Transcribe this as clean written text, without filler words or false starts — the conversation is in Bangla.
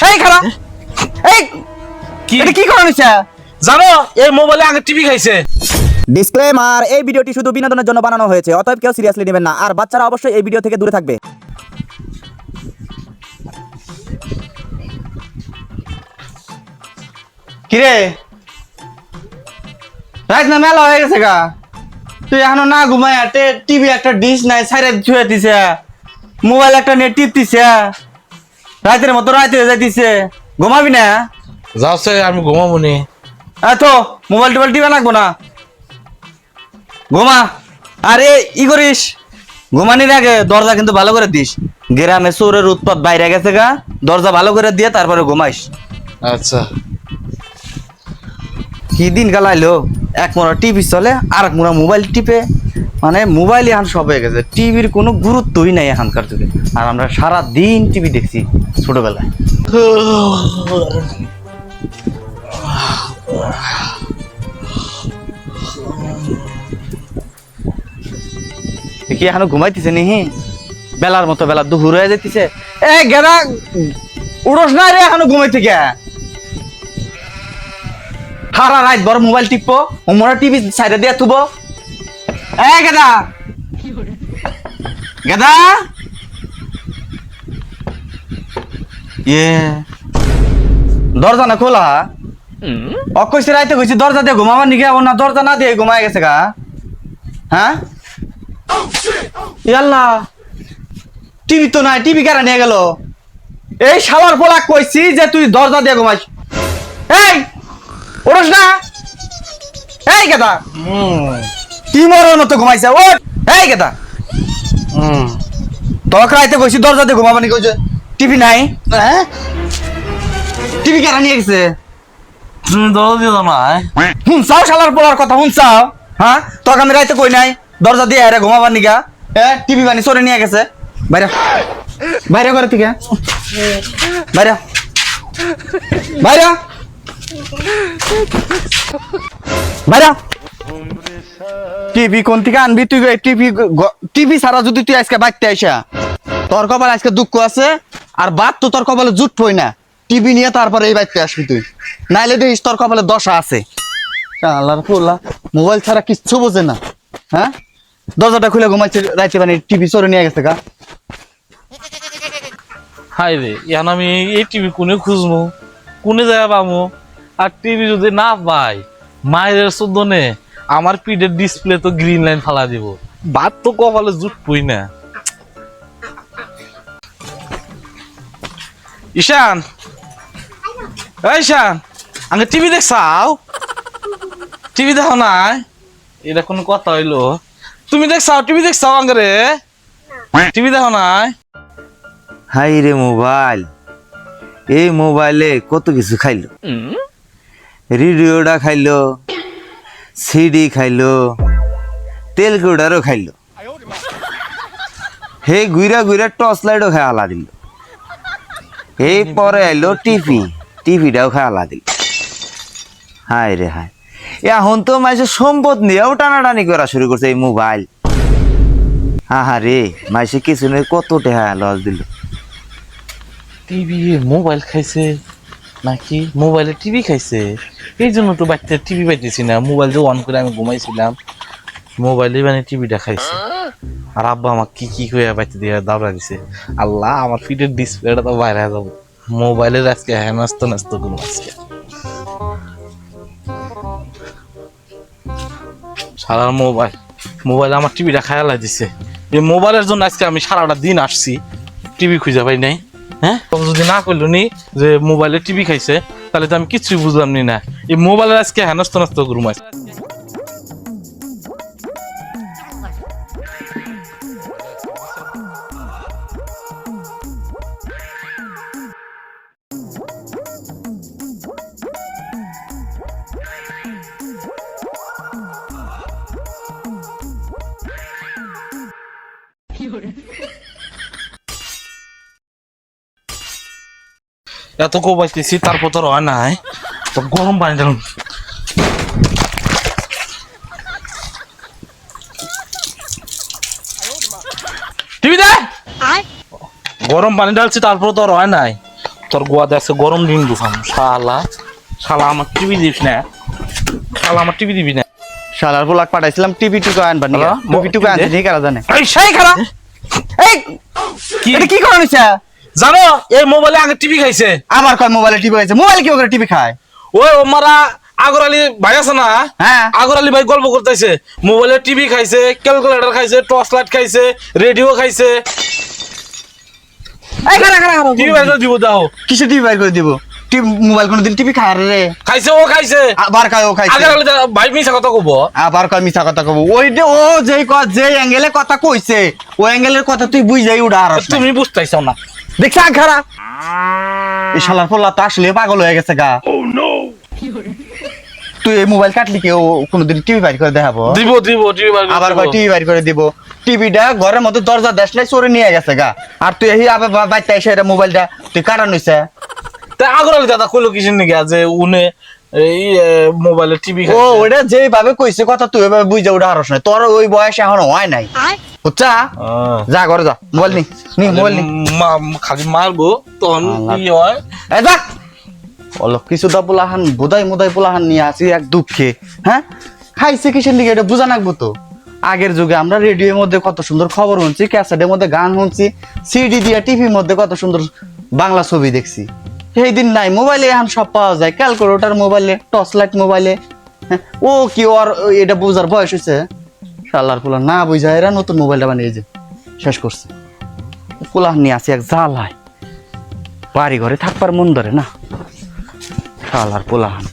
এই খারা এই কি এটা কি করে নিছে? জানো এই মোবাইলে আগে টিভি খাইছে। ডিসক্লেমার, এই ভিডিওটি শুধু বিনোদনের জন্য বানানো হয়েছে, অতএব কেউ সিরিয়াসলি নেবেন না, আর বাচ্চারা অবশ্যই এই ভিডিও থেকে দূরে থাকবে। কিরে রাত না মেলা হয়ে গেছে গা, তুই এখনো না ঘুমায় টিভি একটা ডিশ নাই সাইরে ছুঁয়ে দিছে, মোবাইল একটা নেট টিপতিছে, রাতের মতো রাত হয়ে যাইতিছে, ঘুমাবি না? যাচ্ছে আমি ঘুমাবো নি। তো মোবাইল টোবাইল টিপা লাগবো না, ঘুমা। আরে ই করিস, ঘুমানির আগে দরজা কিন্তু ভালো করে দিস, গ্রামে চোরের উৎপাত বাইরে গেছে গা, দরজা ভালো করে দিয়ে তারপরে ঘুমাইস। আচ্ছা কি দিন গালাইলো, এক মোড়া টিভি চলে আর এক মোড়া মোবাইল টিপে, মানে মোবাইল এখন সব হয়ে গেছে, টিভির কোনো গুরুত্বই নাই এখনকার যুগে। আর আমরা সারা দিন টিভি দেখছি ছোটবেলায়। কি এখনো ঘুমাইতেছে নি? বেলার মতো বেলা দুপুর হয়ে যাইতেছে। এ গেদা উড়স না রে, এখনো ঘুমাইতে কে? সারা রাত বড় মোবাইল টিপবো, ওমরা টিভি সাইডে দিয়ে থুবো। এ গেদা গেদা ইয়ে দরজা না খোলা? কইছে রাইতে কইছি দরজা দিয়ে ঘুমাবার নিকে, না দরজা না দিয়ে ঘুমায় গেছে গা? হ্যাঁ ইয়াল্লা, টিভি তো নাই, টিভি কারা নিয়ে গেল? এই শালার পোলা কইছি যে তুই দরজা দিয়ে ঘুমাইস। এই ওরস না, এই গেদা কি মরার মতো ঘুমাইছে, ও এই গেদা তোকে রাইতে কইছি দরজা দিয়ে ঘুমাবানি, কইছে টিভি নাই। হ্যাঁ টিভি কারা নিয়ে গেছে? তুমি দরজা দিয়ে দাও না। শুনছাও শালার পোলার কথা শুনছাও? হ্যাঁ তোকে আমি রাইতে কই নাই দরজা দিয়ে আরে ঘুমাবার নিগা? টিভি বানি চোরে নিয়ে গেছে। বাইরে বাইরে করে থেকে বাইরে বাইরে বাইরে। টিভি কোন থেকে আনবি তুই? টিভি টিভি ছাড়া যদি তুই আজকে বাইতে আইসা, তোর কপালে আজকে দুঃখ আছে, আর বাদ তো তোর কপালে জুট পই না, টিভি নিয়ে তারপরে এই বাইতে আসবি তুই, নাইলে দেখিস তোর কপালে দশা আছে। আল্লাহর ফুল্লা মোবাইল ছাড়া কিচ্ছু বোঝে না। হ্যাঁ দরজাটা খুলে ঘুমাইছে রাইতে, মানে টিভি চোরে নিয়ে গেছে গা। হাই রে, এখন আমি এই টিভি কোনে খুঁজবো, কোনে জায়গা পাবো? আর টিভি যদি না পাই, মায়ের চোদনে আমার পিঠের ডিসপ্লে তো গ্রিন লাইন ফালা দিব, বাদ তো কপালে জুটবই না। ঈশান, এই ঈশান, আগে টিভি দেখছাও? টিভি দেখো নাই? এটা কোনো কথা হইলো? তুমি দেখছাও, টিভি দেখছাও আঙ্গরে? টিভি দেখো নাই? হাই রে মোবাইল, এই মোবাইলে কত কিছু খাইলো, রেডিওটা খাইলো, সিডি খাইলো, তেল কুড়ারও খাইলো, হে গুইরা গুইরা টর্চ লাইটও খাই আলা দিল, এই পরে আইলো টিভি, টিভিটাও খাই আলা দিল। হাই রে হাই, এখন তো মাইসে সম্পদ নিয়েও টানাটানি করা শুরু করছে এই মোবাইল। হা রে মাইসে কিছু নেই, কত টাকা লস দিল। টিভি মোবাইল খাইছে নাকি মোবাইলে টিভি খাইছে? এই জন্য তো বাচ্চা টিভি পাইতেছি না, মোবাইল যে অন করে আমি ঘুমাইছিলাম, মোবাইলে মানে টিভিটা খাইছে। আর আব্বা আমার কি কি করে বাচ্চা দিয়ে দাবড়া দিছে। আল্লাহ, আমার ফিটের ডিসপ্লেটা তো বাইরে যাবো, মোবাইলের আজকে হ্যাঁ নাস্ত নাস্ত করবো আজকে। সারা মোবাইল মোবাইল আমার টিভিটা খায়ালা দিছে, এই মোবাইলের জন্য আজকে আমি সারাটা দিন আসছি, টিভি খুঁজে পাই নাই। হ্যাঁ যদি না করলো নি যে মোবাইলে টিভি খাইছে, তাহলে তো আমি কিছুই বুঝলাম নি না, এই মোবাইলের আজকে হেনস্ত নাস্ত করুম আজকে। এত কোবাইতেছি তারপর তো হয় নাই, তো গরম পানি দিলাম। টিভি দে, গরম পানি ঢালছি তারপর তো হয় নাই, তোর গোয়াতে আছে গরম দিন দুখান শালা শালা আমার টিভি দিস না শালা আমার টিভি দিবি না শালার পোলাক পাঠাইছিলাম টিভি টুকু আনবার নিয়ে হ্যালো? টিভি টুকু আনতে নিয়ে কারা জানে এই সেই খারাপ এই কি এটা কি করা হইছে জানো এই মোবাইলে আগে টিভি খাইছে আবার কয় মোবাইলে টিভি হয়েছে মোবাইল কি করে টিভি খায় ওই ওমারা আগর আলী ভাই আছে না হ্যাঁ আগর আলী ভাই গল্প করতেছে মোবাইলে টিভি খাইছে ক্যালকুলেটর খাইছে টর্চ লাইট খাইছে রেডিও খাইছে এই খারা খারা খারা টিভি বাইরে দিব দাও কিসে টিভি বাইর করে দিব টিভি মোবাইল কোনদিন টিভি খায় রে খাইছে ও খাইছে আবার কয় ও খাইছে আগর আলী ভাই মিছা কথা কব আবার কয় মিছা কথা কব ওই যে ও যে অ্যাঙ্গেলে কথা কইছে ওই অ্যাঙ্গেলের কথা তুই বুঝাই উড়া আর তুমি বুঝতেছ না দেখছ খারা এই শালার পোলা তো আসলে পাগল হয়ে গেছে গা তুই এই মোবাইল কাটলি কি ও কোনদিন টিভি বাইর করে দেখাবো দিব দিব টিভি বাইরে আবার কয় টিভি বাইর করে দিব টিভিটা ঘরের মধ্যে দরজা দেশ নাই চোরে নিয়ে গেছে গা আর তুই এই আবার বাইতে এসে এটা মোবাইলটা তুই কাটান হইছে তা আগর আলী দাদা কইলো কিসের নাকি যে উনি এই মোবাইলে টিভি ও ওটা যেভাবে কইছে কথা তুই ওইভাবে বুঝে ওটা হারস নাই তোর ওই বয়স এখনো হয় নাই বুঝছা যা ঘরে যা মোবাইল নি মোবাইল নি খালি মারবো তখন আল্লাহ। কি হয় এই যা বলো কিছুটা পোলাহান বোধাই পোলাহান নিয়ে আসি এক দুঃখে হ্যাঁ খাইছে কিসের দিকে এটা বোঝা লাগবো তো আগের যুগে আমরা রেডিওর মধ্যে কত সুন্দর খবর শুনছি ক্যাসেটের মধ্যে গান শুনছি সিডি দিয়া টিভির মধ্যে কত সুন্দর বাংলা ছবি দেখছি সেই দিন নাই মোবাইলে এখন সব পাওয়া যায় ক্যালকুলেটর মোবাইলে টর্চ লাইট মোবাইলে হ্যাঁ, ও কি ওর এটা বোঝার বয়স হয়েছে শালার পোলা না বুঝা এরা নতুন মোবাইলটা বানিয়ে যে শেষ করছে পোলাহান নিয়ে আসি এক জ্বালায় বাড়ি ঘরে থাকবার মন ধরে না শালার পোলাহান